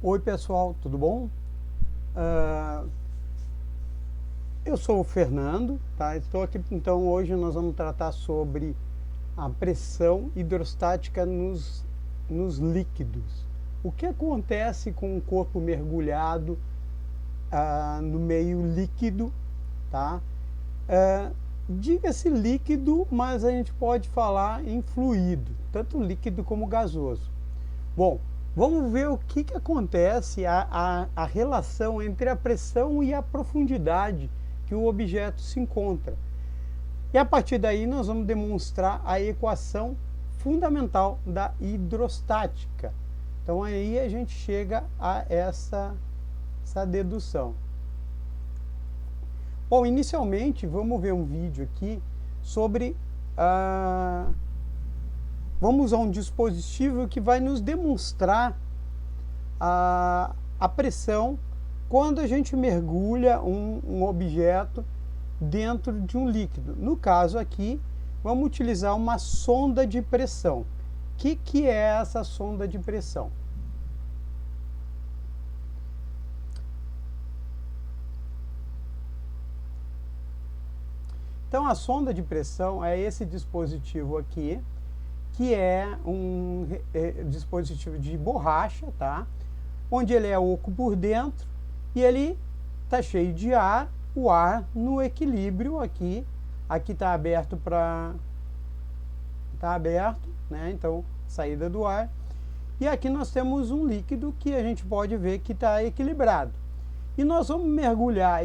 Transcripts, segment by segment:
Oi pessoal, tudo bom? Eu sou o Fernando, tá? Estou aqui, então hoje nós vamos tratar sobre a pressão hidrostática nos líquidos. O que acontece com o corpo mergulhado no meio líquido, tá? Ah, Diga-se líquido, mas a gente pode falar em fluido, tanto líquido como gasoso. Bom, vamos ver o que acontece, a relação entre a pressão e a profundidade que o objeto se encontra. E a partir daí nós vamos demonstrar a equação fundamental da hidrostática. Então aí a gente chega a essa dedução. Bom, inicialmente vamos ver um vídeo aqui sobre vamos usar um dispositivo que vai nos demonstrar a pressão quando a gente mergulha um objeto dentro de um líquido. No caso aqui, vamos utilizar uma sonda de pressão. O que é essa sonda de pressão? Então, a sonda de pressão é esse dispositivo aqui, que é um dispositivo de borracha, tá? Onde ele é oco por dentro e ele está cheio de ar, o ar no equilíbrio aqui. Aqui está aberto para... Está aberto, né? Então, saída do ar. E aqui nós temos um líquido que a gente pode ver que está equilibrado. E nós vamos mergulhar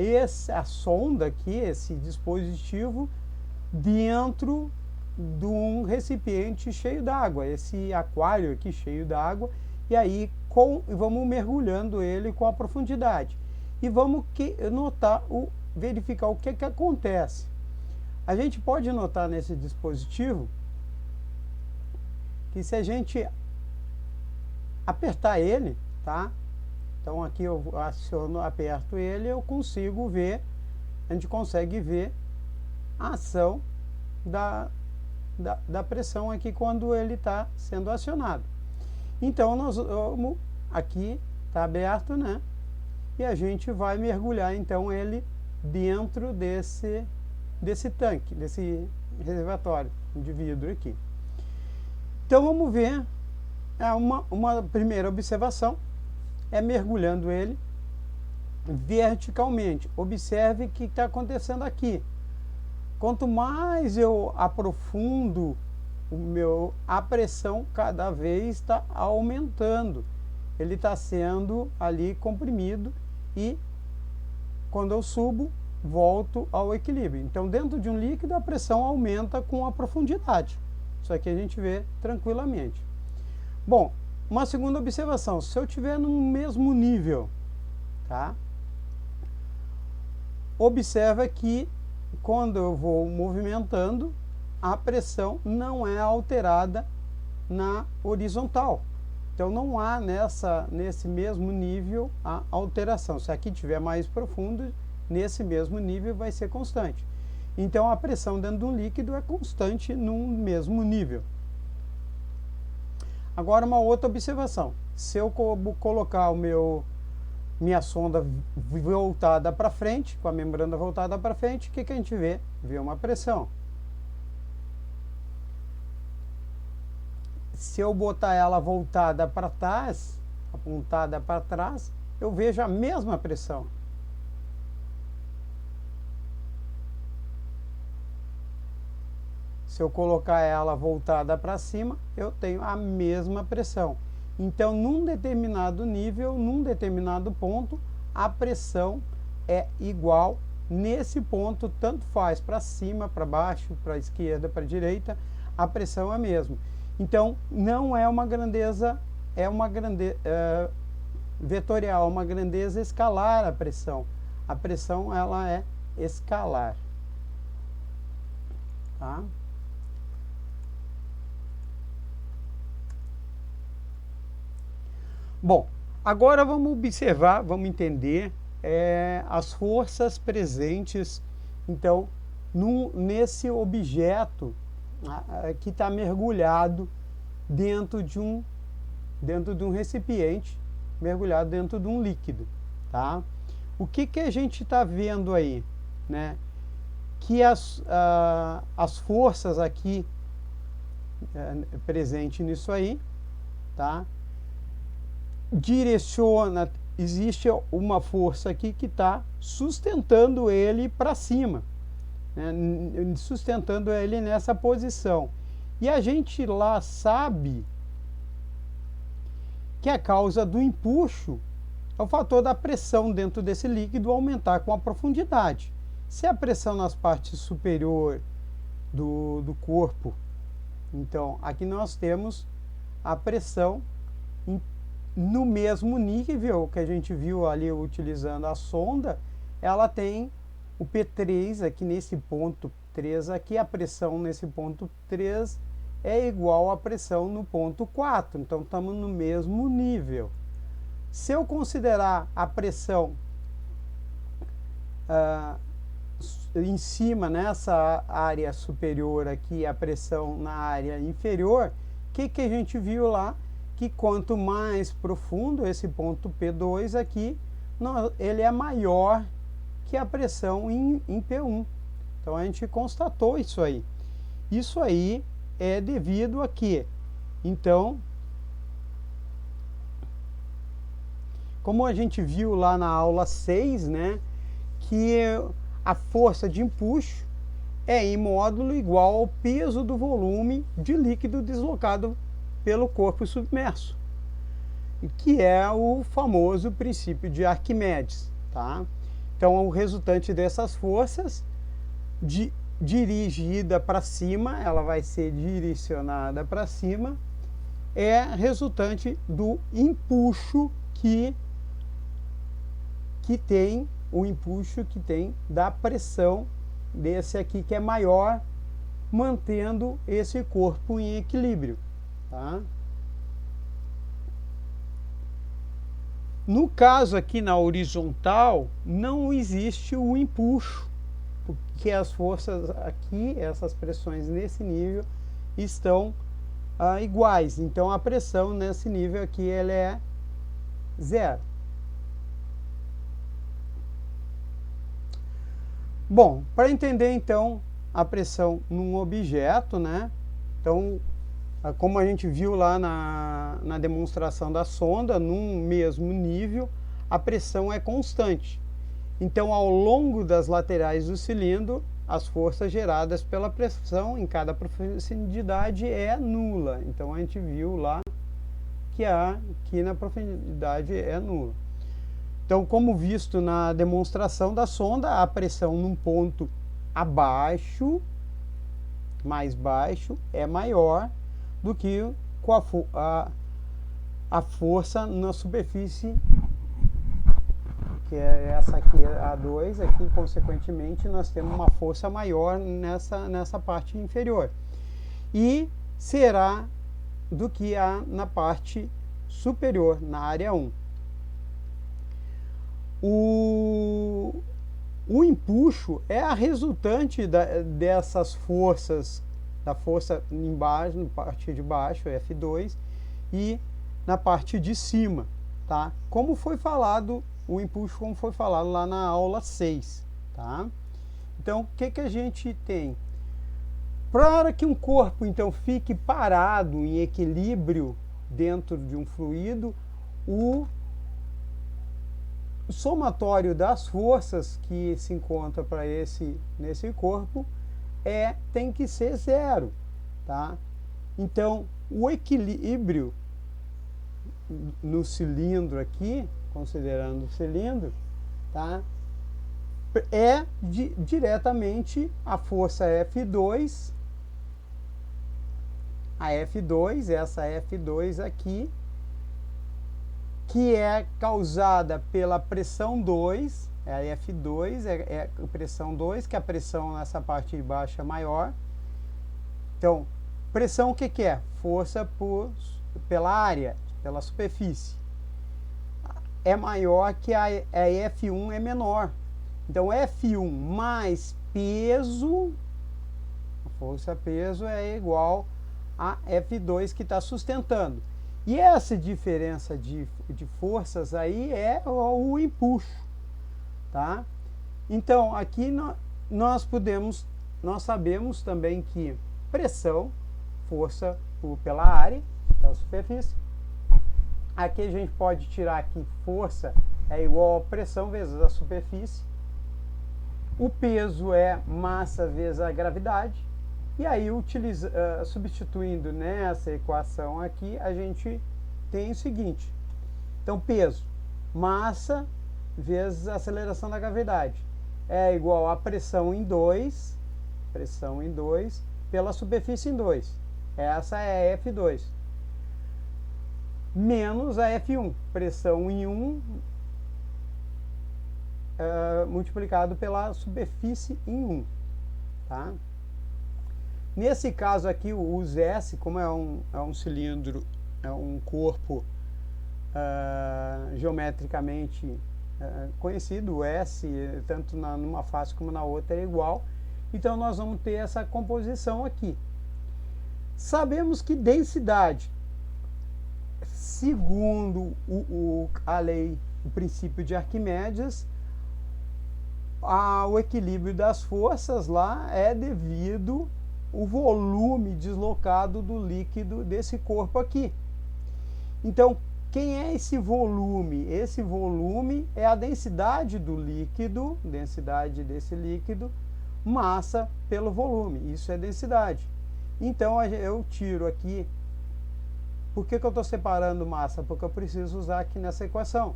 a sonda aqui, esse dispositivo, dentro de um recipiente cheio d'água, esse aquário aqui cheio d'água, e aí vamos mergulhando ele com a profundidade. E vamos verificar o que acontece. A gente pode notar nesse dispositivo que se a gente apertar ele, tá? Então aqui eu aperto ele, eu consigo ver, a gente consegue ver a ação da pressão aqui quando ele está sendo acionado. Então nós vamos, aqui está aberto, né? E a gente vai mergulhar então ele dentro desse tanque, desse reservatório de vidro aqui. Então vamos ver uma primeira observação, é mergulhando ele verticalmente. Observe o que está acontecendo aqui. Quanto mais eu aprofundo a pressão cada vez está aumentando. Ele está sendo ali comprimido e quando eu subo, volto ao equilíbrio. Então, dentro de um líquido, a pressão aumenta com a profundidade. Isso aqui a gente vê tranquilamente. Bom, uma segunda observação, se eu estiver no mesmo nível, tá? Observa que quando eu vou movimentando, a pressão não é alterada na horizontal. Então não há nesse mesmo nível a alteração. Se aqui estiver mais profundo, nesse mesmo nível vai ser constante. Então a pressão dentro de um líquido é constante num mesmo nível. Agora uma outra observação. Se eu colocar minha sonda voltada para frente, com a membrana voltada para frente, o que a gente vê? Vê uma pressão. Se eu botar ela voltada para trás, apontada para trás, eu vejo a mesma pressão. Se eu colocar ela voltada para cima, eu tenho a mesma pressão. Então, num determinado nível, num determinado ponto, a pressão é igual. Nesse ponto, tanto faz para cima, para baixo, para a esquerda, para a direita, a pressão é a mesma. Então, não é uma grandeza, é uma grandeza vetorial, uma grandeza escalar a pressão. A pressão, ela é escalar. Tá? Bom, agora vamos observar, vamos entender as forças presentes, então, nesse objeto que está mergulhado dentro de um recipiente mergulhado dentro de um líquido, tá? O que a gente está vendo aí, né? Que as forças aqui presente nisso aí, tá? Direciona, existe uma força aqui que está sustentando ele para cima, né? Sustentando ele nessa posição. E a gente lá sabe que a causa do empuxo é o fator da pressão dentro desse líquido aumentar com a profundidade. Se a pressão nas partes superior do corpo, então aqui nós temos a pressão no mesmo nível que a gente viu ali utilizando a sonda, ela tem o P3 aqui nesse ponto 3 aqui, a pressão nesse ponto 3 é igual à pressão no ponto 4, então estamos no mesmo nível. Se eu considerar a pressão em cima, nessa área superior aqui, a pressão na área inferior, o que a gente viu lá? Que quanto mais profundo esse ponto P2 aqui, ele é maior que a pressão em P1. Então a gente constatou isso aí. Isso aí é devido a quê? Então, como a gente viu lá na aula 6, né, que a força de empuxo é em módulo igual ao peso do volume de líquido deslocado pelo corpo submerso, que é o famoso princípio de Arquimedes, tá? Então, o resultante dessas forças dirigida para cima, ela vai ser direcionada para cima, é resultante do empuxo que tem, o empuxo que tem da pressão desse aqui, que é maior, mantendo esse corpo em equilíbrio, tá? No caso aqui na horizontal, não existe o empuxo, porque as forças aqui, essas pressões nesse nível, estão iguais. Então a pressão nesse nível aqui ela é zero. Bom, para entender então a pressão num objeto, né? Então, como a gente viu lá na demonstração da sonda, num mesmo nível, a pressão é constante. Então, ao longo das laterais do cilindro, as forças geradas pela pressão em cada profundidade é nula. Então, a gente viu lá que aqui na profundidade é nula. Então, como visto na demonstração da sonda, a pressão num ponto abaixo, mais baixo, é maior do que com a força na superfície, que é essa aqui, a 2, aqui consequentemente nós temos uma força maior nessa parte inferior. E será do que na parte superior, na área 1. O empuxo é a resultante dessas forças, da força embaixo, na parte de baixo, F2, e na parte de cima, tá? Como foi falado, o empuxo como foi falado lá na aula 6, tá? Então, o que a gente tem? Para que um corpo, então, fique parado, em equilíbrio dentro de um fluido, o somatório das forças que se encontra nesse corpo tem que ser zero, tá? Então, o equilíbrio no cilindro aqui, considerando o cilindro, tá? Diretamente a força F2, essa F2 aqui, que é causada pela pressão 2, a F2 é a pressão 2, que a pressão nessa parte de baixo é maior. Então, pressão o que é? Força pela área, pela superfície. É maior que a F1 é menor. Então, F1 mais peso, a força peso é igual a F2 que está sustentando. E essa diferença de forças aí é o empuxo, tá? Então, aqui nós sabemos também que pressão, força pela área, pela superfície. Aqui a gente pode tirar que força é igual a pressão vezes a superfície. O peso é massa vezes a gravidade. E aí, substituindo nessa equação aqui, a gente tem o seguinte. Então, peso, massa vezes a aceleração da gravidade é igual a pressão em 2 pela superfície em 2. Essa é a F2. Menos a F1, pressão em 1 multiplicado pela superfície em 1. Tá? Nesse caso aqui, o S, como é um cilindro, é um corpo geometricamente conhecido, o S, tanto numa face como na outra é igual. Então, nós vamos ter essa composição aqui. Sabemos que densidade, segundo a lei, o princípio de Arquimedes, o equilíbrio das forças lá é devido ao volume deslocado do líquido desse corpo aqui. Então, quem é esse volume? Esse volume é a densidade do líquido, densidade desse líquido, massa pelo volume. Isso é densidade. Então, eu tiro aqui. Por que eu estou separando massa? Porque eu preciso usar aqui nessa equação.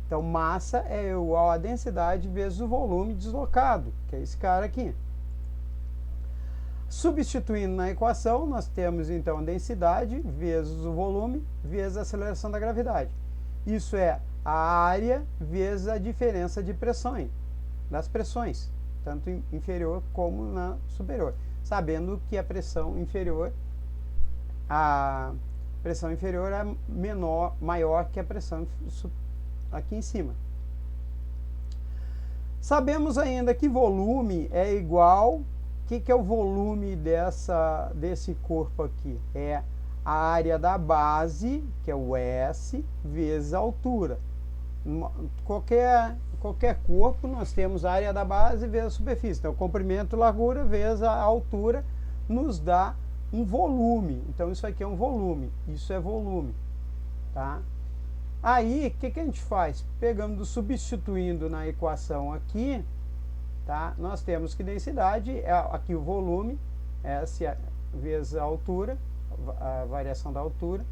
Então, massa é igual a densidade vezes o volume deslocado, que é esse cara aqui. Substituindo na equação, nós temos então a densidade vezes o volume vezes a aceleração da gravidade. Isso é a área vezes a diferença de pressões, das pressões, tanto inferior como na superior. Sabendo que a pressão inferior é maior que a pressão aqui em cima. Sabemos ainda que volume é igual. O que é o volume desse corpo aqui? É a área da base, que é o S, vezes a altura. Qualquer corpo, nós temos a área da base vezes a superfície. Então, comprimento, largura vezes a altura nos dá um volume. Então, isso aqui é um volume. Isso é volume. Tá? Aí, o que a gente faz? Substituindo na equação aqui, tá? Nós temos que densidade, aqui o volume, S vezes a altura, a variação da altura,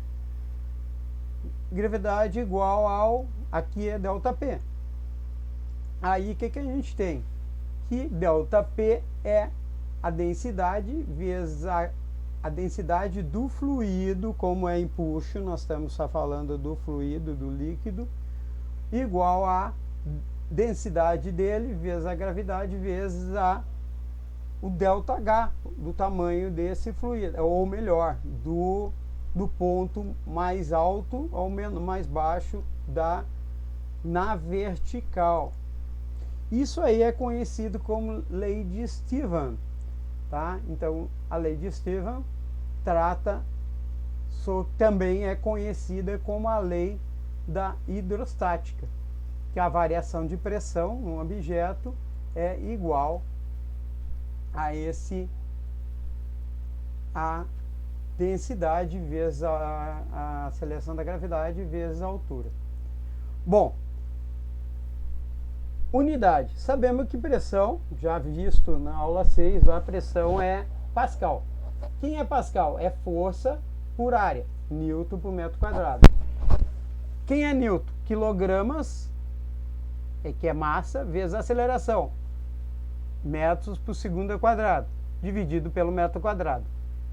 gravidade igual aqui é ΔP. Aí o que a gente tem? Que ΔP é a densidade vezes a densidade do fluido, como é empuxo, nós estamos só falando do fluido, do líquido, igual a densidade dele vezes a gravidade vezes o ΔH, do tamanho desse fluido, ou melhor, do ponto mais alto ao mais baixo na vertical. Isso aí é conhecido como lei de Stephan, tá? Então, a lei de Stephan também é conhecida como a lei da hidrostática, que a variação de pressão num objeto é igual a a densidade vezes a aceleração da gravidade vezes a altura. Bom, unidade. Sabemos que pressão, já visto na aula 6, a pressão é Pascal. Quem é Pascal? É força por área, Newton por metro quadrado. Quem é Newton? Quilogramas, que é massa, vezes a aceleração, metros por segundo ao quadrado, dividido pelo metro quadrado.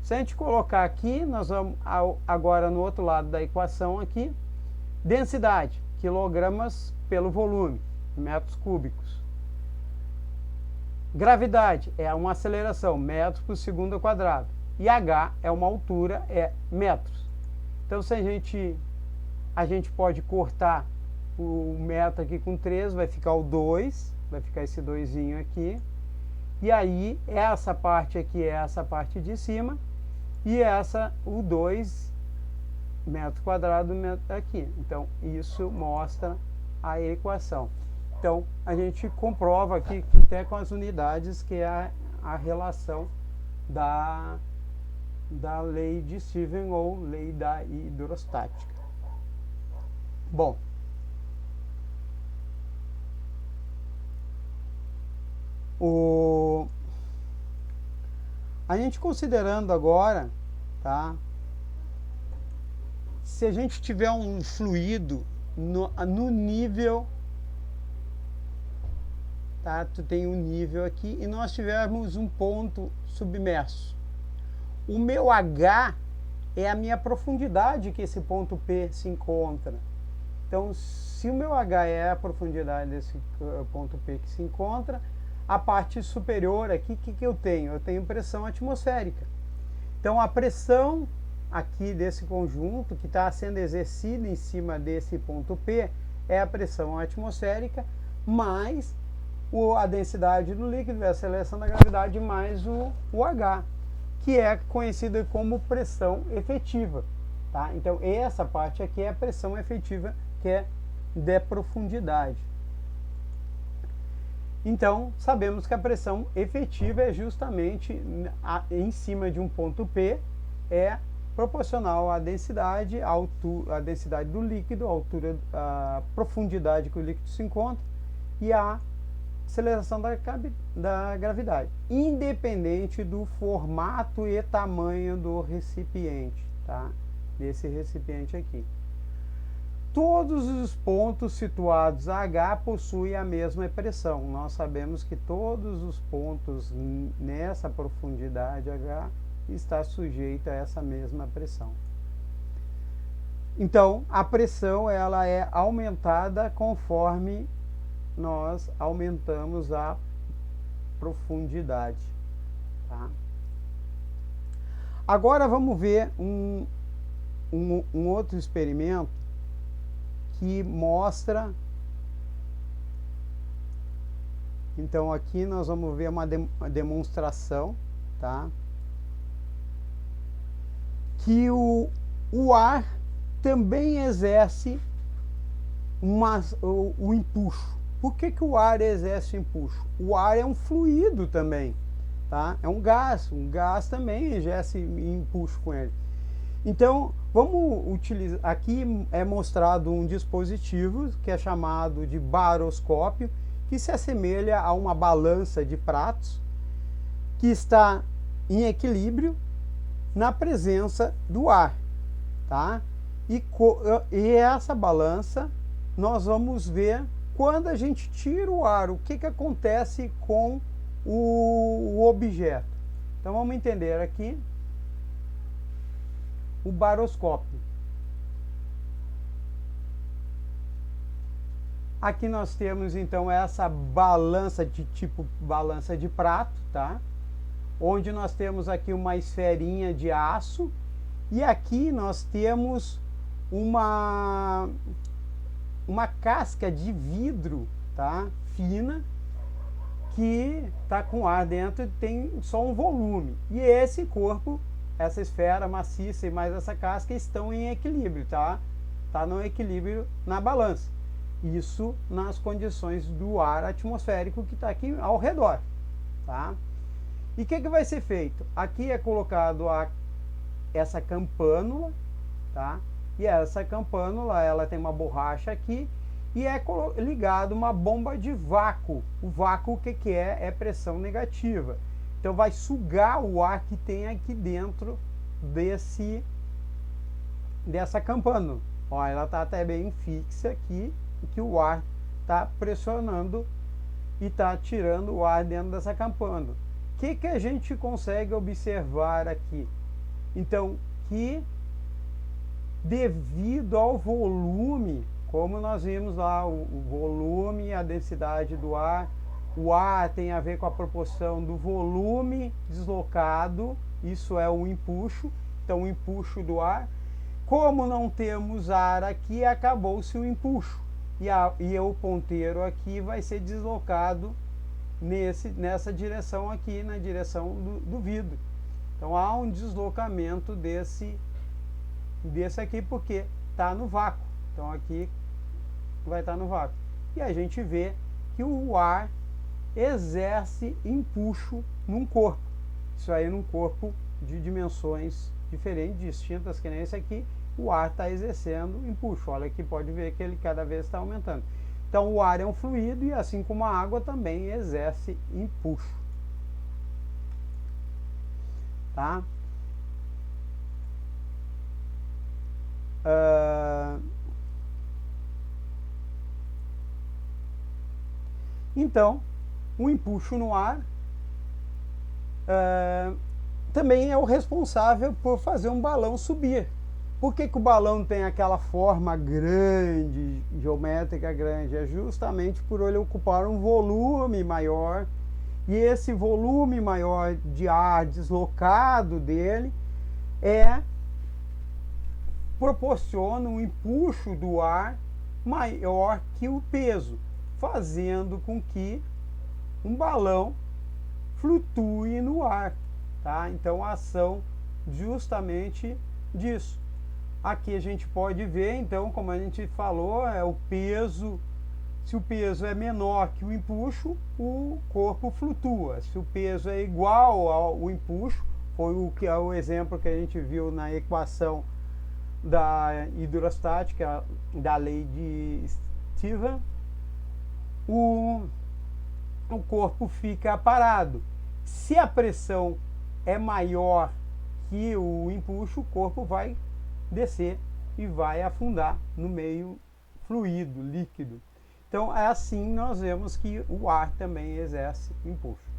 Se a gente colocar aqui, nós vamos agora no outro lado da equação aqui, densidade, quilogramas pelo volume, metros cúbicos. Gravidade é uma aceleração, metros por segundo ao quadrado. E H é uma altura, é metros. Então, se a gente pode cortar o metro aqui com 3, vai ficar o 2, vai ficar esse 2zinho aqui. E aí, essa parte aqui é essa parte de cima, e o 2 metro quadrado aqui. Então, isso mostra a equação. Então, a gente comprova aqui até com as unidades que é a relação da lei de Stephen ou lei da hidrostática. Bom, a gente considerando agora, tá? Se a gente tiver um fluido no nível, tá? Tu tem um nível aqui e nós tivermos um ponto submerso. O meu H é a minha profundidade que esse ponto P se encontra. Então, se o meu H é a profundidade desse ponto P que se encontra, a parte superior aqui, o que eu tenho? Eu tenho pressão atmosférica. Então, a pressão aqui desse conjunto que está sendo exercida em cima desse ponto P é a pressão atmosférica mais a densidade do líquido, a aceleração da gravidade mais o H, que é conhecida como pressão efetiva. Tá? Então, essa parte aqui é a pressão efetiva, que é de profundidade. Então, sabemos que a pressão efetiva é justamente em cima de um ponto P, é proporcional à densidade, a densidade do líquido, a altura, a profundidade que o líquido se encontra e a aceleração da gravidade, independente do formato e tamanho do recipiente, tá? Desse recipiente aqui. Todos os pontos situados a H possuem a mesma pressão. Nós sabemos que todos os pontos nessa profundidade H está sujeito a essa mesma pressão. Então, a pressão ela é aumentada conforme nós aumentamos a profundidade. Tá? Agora vamos ver um outro experimento que mostra. Então aqui nós vamos ver uma demonstração, tá? Que o ar também exerce o empuxo. Por que o ar exerce o empuxo? O ar é um fluido também, tá? É um gás também exerce empuxo com ele. Então, vamos utilizar, aqui é mostrado um dispositivo que é chamado de baroscópio, que se assemelha a uma balança de pratos, que está em equilíbrio na presença do ar, tá? E essa balança, nós vamos ver quando a gente tira o ar, o que acontece com o objeto. Então, vamos entender aqui o baroscópio. Aqui nós temos então essa balança de tipo balança de prato, tá? Onde nós temos aqui uma esferinha de aço e aqui nós temos uma casca de vidro, tá? Fina, que tá com ar dentro e tem só um volume. E esse corpo, essa esfera maciça e mais essa casca estão em equilíbrio, tá? Tá no equilíbrio na balança. Isso nas condições do ar atmosférico que está aqui ao redor, tá? E o que vai ser feito? Aqui é colocado essa campânula, tá? E essa campânula, ela tem uma borracha aqui e é ligado uma bomba de vácuo. O vácuo, o que é? É pressão negativa. Então vai sugar o ar que tem aqui dentro dessa campânula. Ó, ela está até bem fixa aqui, que o ar está pressionando e está tirando o ar dentro dessa campânula. O que a gente consegue observar aqui? Então, que devido ao volume, como nós vimos lá, o volume, a densidade do ar, o ar tem a ver com a proporção do volume deslocado, isso é o empuxo, então o empuxo do ar. Como não temos ar aqui, acabou-se o empuxo. E o ponteiro aqui vai ser deslocado nessa direção aqui, na direção do vidro. Então há um deslocamento desse aqui porque está no vácuo. Então aqui vai estar no vácuo. E a gente vê que o ar exerce empuxo num corpo. Isso aí num corpo de dimensões diferentes, distintas, que nem esse aqui, o ar está exercendo empuxo. Olha aqui, pode ver que ele cada vez está aumentando. Então o ar é um fluido e assim como a água também exerce empuxo. Tá? Então, o empuxo no ar também é o responsável por fazer um balão subir. Por que o balão tem aquela forma grande, geométrica grande? É justamente por ele ocupar um volume maior, e esse volume maior de ar deslocado dele proporciona um empuxo do ar maior que o peso, fazendo com que um balão flutue no ar, tá? Então a ação justamente disso. Aqui a gente pode ver, então, como a gente falou, é o peso. Se o peso é menor que o empuxo, o corpo flutua. Se o peso é igual ao empuxo, foi o exemplo que a gente viu na equação da hidrostática, da lei de Stephen, o corpo fica parado. Se a pressão é maior que o empuxo, o corpo vai descer e vai afundar no meio fluido, líquido. Então, é assim nós vemos que o ar também exerce empuxo.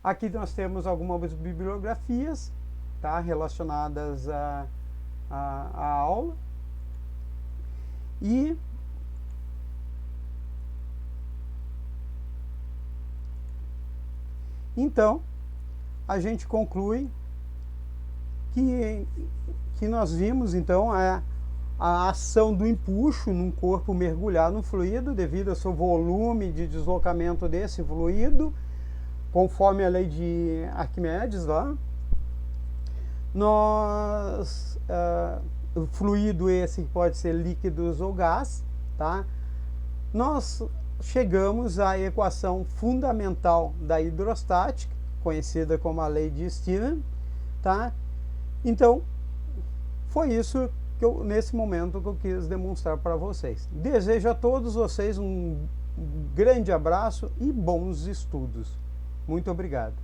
Aqui nós temos algumas bibliografias, tá, relacionadas à aula. E então, a gente conclui que nós vimos, então, a ação do empuxo num corpo mergulhar no fluido devido ao seu volume de deslocamento desse fluido, conforme a lei de Arquimedes lá. O fluido esse pode ser líquidos ou gás, tá? Nós chegamos à equação fundamental da hidrostática, conhecida como a lei de Stephen, tá? Então, foi isso que nesse momento que eu quis demonstrar para vocês. Desejo a todos vocês um grande abraço e bons estudos. Muito obrigado.